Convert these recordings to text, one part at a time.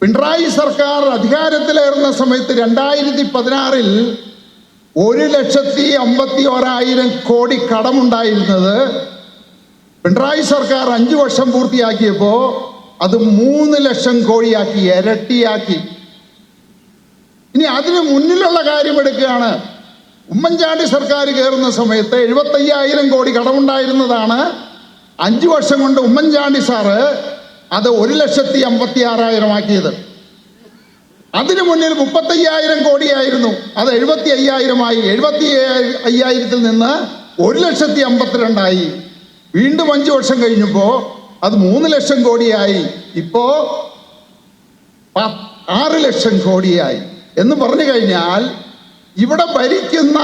പിണറായി സർക്കാർ അധികാരത്തിലേറുന്ന സമയത്ത് 2016 1,51,000 കോടി കടമുണ്ടായിരുന്നത് പിണറായി സർക്കാർ 5 വർഷം പൂർത്തിയാക്കിയപ്പോൾ അത് 3 ലക്ഷം കോടിയാക്കി, ഇരട്ടിയാക്കി. ഇനി അതിന് മുന്നിലുള്ള കാര്യം എടുക്കുകയാണ്. ഉമ്മൻചാണ്ടി സർക്കാർ കയറുന്ന സമയത്ത് 75,000 കോടി കടമുണ്ടായിരുന്നതാണ് 5 വർഷം കൊണ്ട് ഉമ്മൻചാണ്ടി സാറ് അത് 1,56,000 ആക്കിയത്. അതിനു മുന്നിൽ 35,000 കോടിയായിരുന്നു, അത് 75,000 ആയി. 75,000-ൽ നിന്ന് 1,52,000 വീണ്ടും 5 വർഷം കഴിഞ്ഞപ്പോൾ അത് 3 ലക്ഷം കോടിയായി. ഇപ്പോ 6 ലക്ഷം കോടിയായി. എന്ന് പറഞ്ഞു കഴിഞ്ഞാൽ ഇവിടെ ഭരിക്കുന്ന,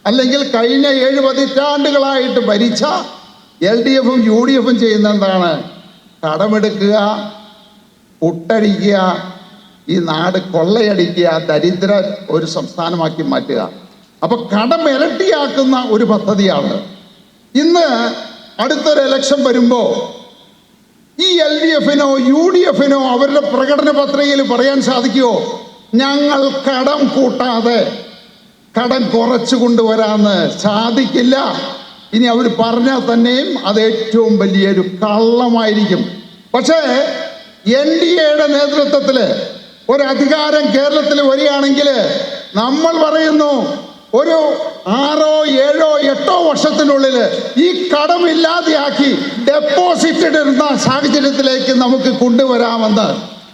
അല്ലെങ്കിൽ കഴിഞ്ഞ 7 പതിറ്റാണ്ടുകളായിട്ട് ഭരിച്ച LDF-ഉം UDF-ഉം ചെയ്യുന്ന എന്താണ്? കടമെടുക്കുക, പുട്ടടിക്കുക, ഈ നാട് കൊള്ളയടിക്കുക, ദരിദ്ര ഒരു സംസ്ഥാനമാക്കി മാറ്റുക. അപ്പൊ കടം ഇരട്ടിയാക്കുന്ന ഒരു പദ്ധതിയാണ്. ഇന്ന് അടുത്തൊരു ഇലക്ഷൻ വരുമ്പോ ഈ LDF-നോ UDF-നോ അവരുടെ പ്രകടന പത്രികയിൽ പറയാൻ സാധിക്കുമോ ഞങ്ങൾ കടം കൂട്ടാതെ കടം കുറച്ചു കൊണ്ടുവരാന്ന്? സാധിക്കില്ല. ഇനി അവർ പറഞ്ഞാൽ തന്നെയും അത് ഏറ്റവും വലിയൊരു കള്ളമായിരിക്കും. പക്ഷേ NDA-യുടെ നേതൃത്വത്തിൽ ഒരു അധികാരം കേരളത്തിൽ വരികയാണെങ്കിൽ നമ്മൾ പറയുന്നു ഒരു 6, 7, 8 വർഷത്തിനുള്ളിൽ ഈ കടമില്ലാതെയാക്കി ഡെപ്പോസിറ്റ് ഇടുന്ന സാഹചര്യത്തിലേക്ക് നമുക്ക് കൊണ്ടുവരാമെന്ന്.